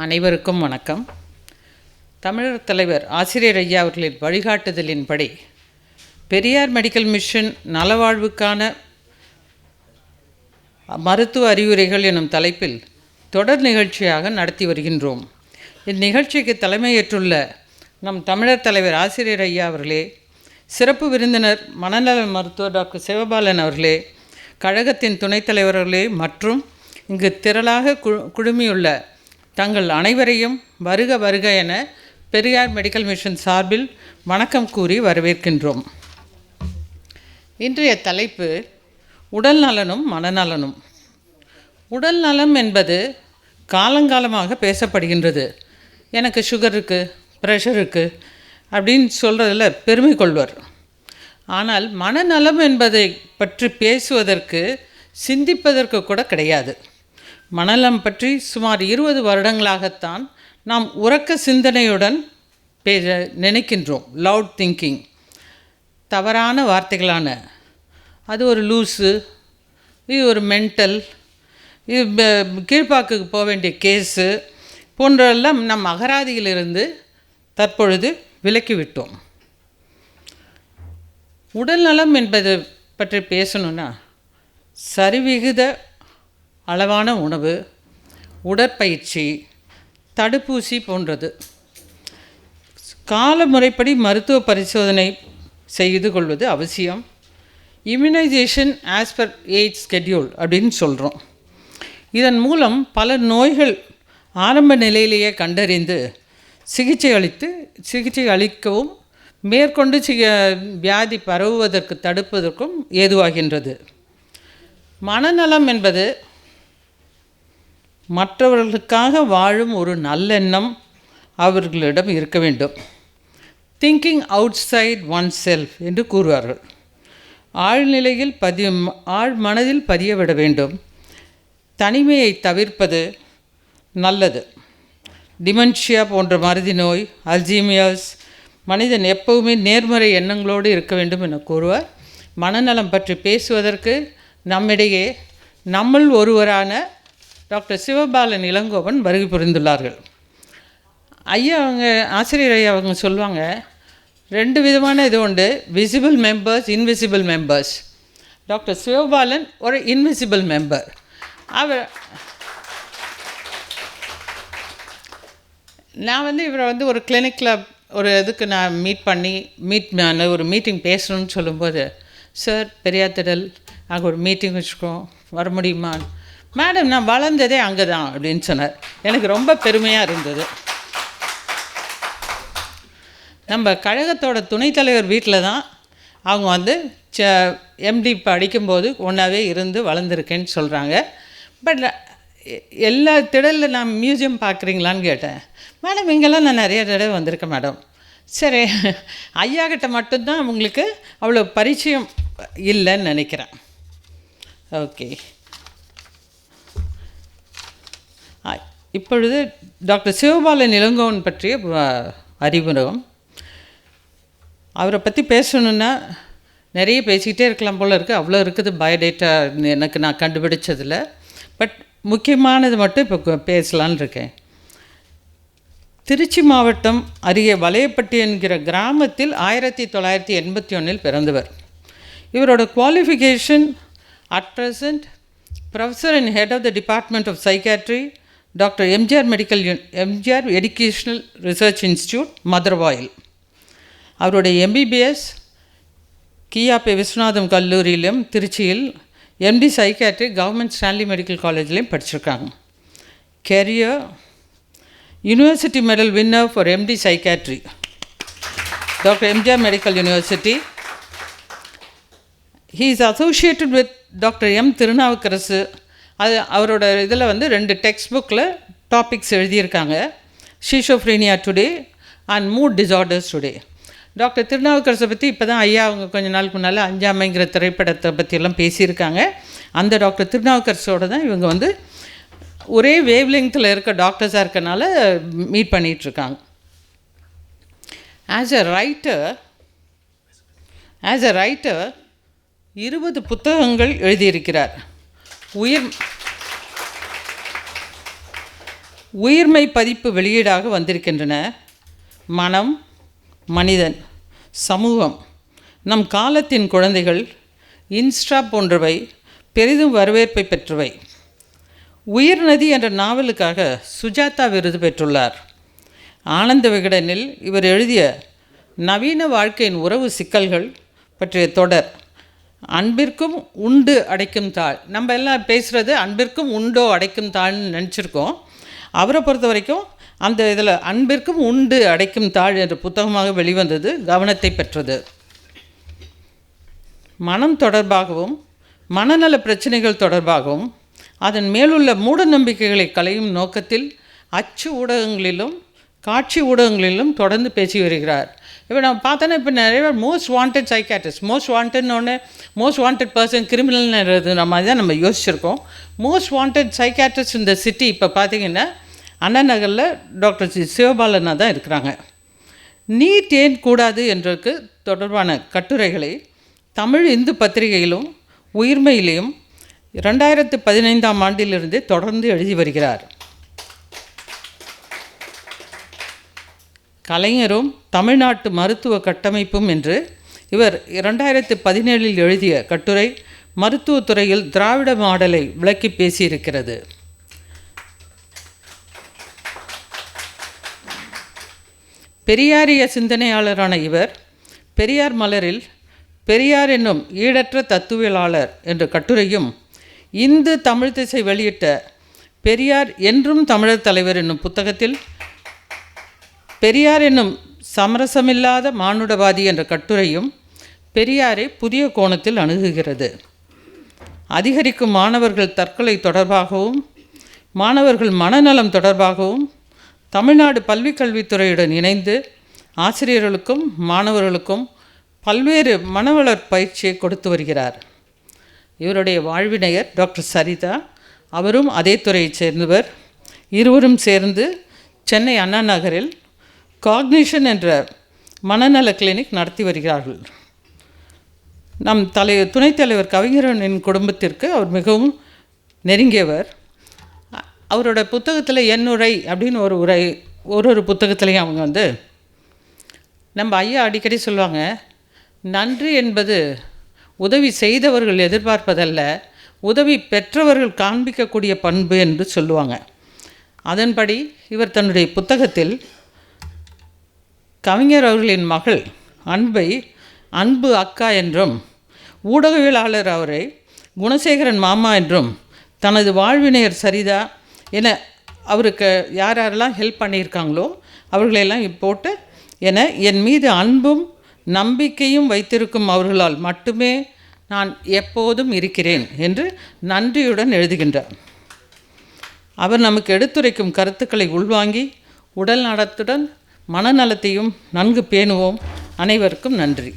அனைவருக்கும் வணக்கம். தமிழர் தலைவர் ஆசிரியர் ஐயா அவர்களின் வழிகாட்டுதலின்படி பெரியார் மெடிக்கல் மிஷன் நலவாழ்வுக்கான மருத்துவ அறிவுரைகள் எனும் தலைப்பில் தொடர் நிகழ்ச்சியாக நடத்தி வருகின்றோம். இந்நிகழ்ச்சிக்கு தலைமையேற்றுள்ள நம் தமிழர் தலைவர் ஆசிரியர் ஐயா அவர்களே, சிறப்பு விருந்தினர் மனநல மருத்துவர் டாக்டர் சிவபாலன் அவர்களே, கழகத்தின் துணைத் தலைவர்களே மற்றும் இங்கு திரளாக குழுமியுள்ள தங்கள் அனைவரையும் வருக வருக என பெரியார் மெடிக்கல் மிஷன் சார்பில் வணக்கம் கூறி வரவேற்கின்றோம். இன்றைய தலைப்பு உடல் நலனும் மனநலனும். உடல் நலம் என்பது காலங்காலமாக பேசப்படுகின்றது. எனக்கு சுகர் இருக்குது, ப்ரெஷர் இருக்குது அப்படின்னு சொல்கிறதில் பெருமை கொள்வர். ஆனால் மனநலம் என்பதை பற்றி பேசுவதற்கு சிந்திப்பதற்கு கூட கிடையாது. மனநலம் பற்றி சுமார் 20 வருடங்களாகத்தான் நாம் உறக்க சிந்தனையுடன் நினைக்கின்றோம். லவுட் திங்கிங், தவறான வார்த்தைகளான அது ஒரு லூஸு, இது ஒரு மென்டல், இது கீழ்ப்பாக்குக்கு போக வேண்டிய கேஸு போன்றெல்லாம் நம் அகராதியிலிருந்து தற்பொழுது விலக்கிவிட்டோம். உடல் நலம் என்பது பற்றி பேசணுன்னா சரிவிகித அளவான உணவு, உடற்பயிற்சி, தடுப்பூசி போன்றது. கால முறைப்படி மருத்துவ பரிசோதனை செய்து கொள்வது அவசியம். Immunisation as per age schedule அப்படின்னு சொல்கிறோம். இதன் மூலம் பல நோய்கள் ஆரம்ப நிலையிலேயே கண்டறிந்து சிகிச்சை அளிக்கவும் மேற்கொண்டு வியாதி பரவுவதற்கு தடுப்பதற்கும் ஏதுவாகின்றது. மனநலம் என்பது மற்றவர்களுக்காக வாழும் ஒரு நல்லெண்ணம் அவர்களிடம் இருக்க வேண்டும். Thinking outside oneself என்று கூறுவார்கள். ஆழ்நிலையில் ஆழ் மனதில் பதியவிட வேண்டும். தனிமையை தவிர்ப்பது நல்லது. டிமென்ஷியா போன்ற மறதி நோய், அல்சீமியர்ஸ், மனிதன் எப்பவுமே நேர்மறை எண்ணங்களோடு இருக்க வேண்டும் என கூறுவார். மனநலம் பற்றி பேசுவதற்கு நம்மிடையே நம்மள் ஒருவரான டாக்டர் சிவபாலன் இளங்கோவன் வருகை புரிந்துள்ளார்கள். ஆசிரியர் ஐயா அவங்க சொல்லுவாங்க, 2 விதமான இது உண்டு, visible members, invisible members. Doctor Sivabalan ஒரு இன்விசிபிள் மெம்பர். நான் இவரை ஒரு கிளினிக்கில் ஒரு இதுக்கு நான் ஒரு மீட்டிங் பேசணும்னு சொல்லும்போது, சார் பெரியார் திடல் அங்கே ஒரு மீட்டிங் வச்சுருக்கோம், வர முடியுமா? மேடம், நான் வளர்ந்ததே அங்கே தான் அப்படின்னு சொன்னார். எனக்கு ரொம்ப பெருமையாக இருந்தது. நம்ம கழகத்தோட துணைத் தலைவர் வீட்டில் தான் அவங்க எம்டி படிக்கும்போது ஒன்றாவே இருந்து வளர்ந்துருக்கேன்னு சொல்கிறாங்க. பட் எல்லா திடலில் நான் மியூசியம் பார்க்குறீங்களான்னு கேட்டேன். மேடம், இங்கெல்லாம் நான் நிறைய தடவை வந்திருக்கேன் மேடம். சரி, ஐயா கிட்ட மட்டும்தான் அவங்களுக்கு அவ்வளோ பரிச்சயம் இல்லைன்னு நினைக்கிறேன். ஓகே, இப்பொழுது டாக்டர் சிவபாலன் இளங்கோவன் பற்றிய அறிமுகம். அவரை பற்றி பேசணுன்னா நிறைய பேசிக்கிட்டே இருக்கலாம் போல் இருக்குது. அவ்வளோ இருக்குது பயோடேட்டா எனக்கு நான் கண்டுபிடிச்சதில். பட் முக்கியமானது மட்டும் இப்போ பேசலான்னு இருக்கேன். திருச்சி மாவட்டம் அருகே வலையப்பட்டி என்கிற கிராமத்தில் 1981 பிறந்தவர். இவரோட qualification at present professor and head of the department of psychiatry, doctor MGR educational research institute, Maduravoyal. அவருடைய எம்பிபிஎஸ் கியாபே விஸ்வநாதம் கல்லூரியிலும் திருச்சியில், MD psychiatry government Stanley medical காலேஜ்லேயும் படிச்சிருக்காங்க. Career university medal winner for MD psychiatry, doctor MGR medical university. He is associated with doctor M Thirunavukkarasu. அவரோட இதில் 2 text புக்கில் topics எழுதியிருக்காங்க, schizophrenia today and mood disorders today. Doctor திருநாவுக்கரசை பற்றி இப்போ தான் ஐயா அவங்க கொஞ்ச நாளுக்கு முன்னால் அஞ்சாமைங்கிற திரைப்படத்தை பற்றியெல்லாம் பேசியிருக்காங்க. அந்த டாக்டர் திருநாவுக்கரசோடு தான் இவங்க ஒரே வேவ் லெங்த்தில் இருக்க டாக்டர்ஸாக இருக்கனால மீட் பண்ணிகிட்ருக்காங்க. ஆஸ் அ ரைட்டர் 20 புத்தகங்கள் எழுதியிருக்கிறார். உயிர்மை பதிப்பு வெளியீடாக வந்திருக்கின்றன. மனம், மனிதன், சமூகம், நம் காலத்தின் குழந்தைகள், இன்ஸ்டா போன்றவை பெரிதும் வரவேற்பை பெற்றவை. உயிர்நதி என்ற நாவலுக்காக சுஜாதா விருது பெற்றுள்ளார். ஆனந்த விகடனில் இவர் எழுதிய நவீன வாழ்க்கையின் உறவு சிக்கல்கள் பற்றிய தொடர் அன்பிற்கும் உண்டு அடைக்கும் தாள். நம்ம எல்லாம் பேசுகிறது அன்பிற்கும் உண்டோ அடைக்கும் தாள்னு நினச்சிருக்கோம். அவரை பொறுத்த வரைக்கும் அந்த இதில் அன்பிற்கும் உண்டு அடைக்கும் தாள் என்ற புத்தகமாக வெளிவந்தது கவனத்தை பெற்றது. மனம் தொடர்பாகவும் மனநல பிரச்சனைகள் தொடர்பாகவும் அதன் மேலுள்ள மூட நம்பிக்கைகளை களையும் நோக்கத்தில் அச்சு ஊடகங்களிலும் காட்சி ஊடகங்களிலும் தொடர்ந்து பேசி வருகிறார். இப்போ நம்ம பார்த்தோன்னா இப்போ நிறைய பேர் மோஸ்ட் வாண்டட் சைக்காட்ரிஸ்ட், மோஸ்ட் வாண்டட்னு மோஸ்ட் வாண்டட் பர்சன் கிரிமினல்ன்றது நம்ம தான் நம்ம யோசிச்சிருக்கோம். மோஸ்ட் வாண்டட் சைக்காட்ரிஸ்ட் இந்த சிட்டி இப்போ பார்த்திங்கன்னா அண்ணா நகரில் டாக்டர் சிவபாலனா தான் இருக்கிறாங்க. நீட் ஏன் கூடாது என்றதுக்கு தொடர்பான கட்டுரைகளை தமிழ் இந்து பத்திரிகையிலும் உயிர்மையிலையும் 2015ஆம் ஆண்டிலிருந்து தொடர்ந்து எழுதி வருகிறார். கலைஞரும் தமிழ்நாட்டு மருத்துவ கட்டமைப்பும் என்று இவர் 2017இல் எழுதிய கட்டுரை மருத்துவத்துறையில் திராவிட மாடலை விளக்கி பேசியிருக்கிறது. பெரியாரிய சிந்தனையாளரான இவர் பெரியார் மலரில் பெரியார் என்னும் ஈடற்ற தத்துவியலாளர் என்ற கட்டுரையும் இந்து தமிழ் திசை வெளியிட்ட பெரியார் என்றும் தமிழர் தலைவர் என்னும் புத்தகத்தில் பெரியார் என்னும் சமரசமில்லாத மானுடவாதி என்ற கட்டுரையும் பெரியாரை புதிய கோணத்தில் அணுகுகிறது. அதிகரிக்கும் மாணவர்கள் தற்கொலை தொடர்பாகவும் மாணவர்கள் மனநலம் தொடர்பாகவும் தமிழ்நாடு பள்ளிக்கல்வித்துறையுடன் இணைந்து ஆசிரியர்களுக்கும் மாணவர்களுக்கும் பல்வேறு மனவளர் பயிற்சியை கொடுத்து வருகிறார். இவருடைய வாழ்வினையர் டாக்டர் சரிதா, அவரும் அதே துறையைச் சேர்ந்தவர். இருவரும் சேர்ந்து சென்னை அண்ணா நகரில் காக்னிஷன் என்ற மனநல கிளினிக் நடத்தி வருகிறார்கள். நம் துணைத் தலைவர் கவிஞரனின் குடும்பத்திற்கு அவர் மிகவும் நெருங்கியவர். அவரோட புத்தகத்தில் என்னுரை அப்படின்னு ஒரு புத்தகத்துலேயும் அவங்க நம்ம ஐயா அடிக்கடி சொல்லுவாங்க, நன்றி என்பது உதவி செய்தவர்கள் எதிர்பார்ப்பதல்ல, உதவி பெற்றவர்கள் காண்பிக்கக்கூடிய பண்பு என்று சொல்லுவாங்க. அதன்படி இவர் தன்னுடைய புத்தகத்தில் கவிஞர் அவர்களின் மகள் அன்பை அன்பு அக்கா என்றும் ஊடகவியலாளர் அவரை குணசேகரன் மாமா என்றும் தனது வாழ்வினையர் சரிதா என அவருக்கு யாரெல்லாம் ஹெல்ப் பண்ணியிருக்காங்களோ அவர்களெல்லாம் போட்டு என என் மீது அன்பும் நம்பிக்கையும் வைத்திருக்கும் அவர்களால் மட்டுமே நான் எப்போதும் இருக்கிறேன் என்று நன்றியுடன் எழுதுகின்றார். அவர் நமக்கு எடுத்துரைக்கும் கருத்துக்களை உள்வாங்கி உடல் நலத்துடன் மனநலத்தையும் நன்கு பேணுவோம். அனைவருக்கும் நன்றி.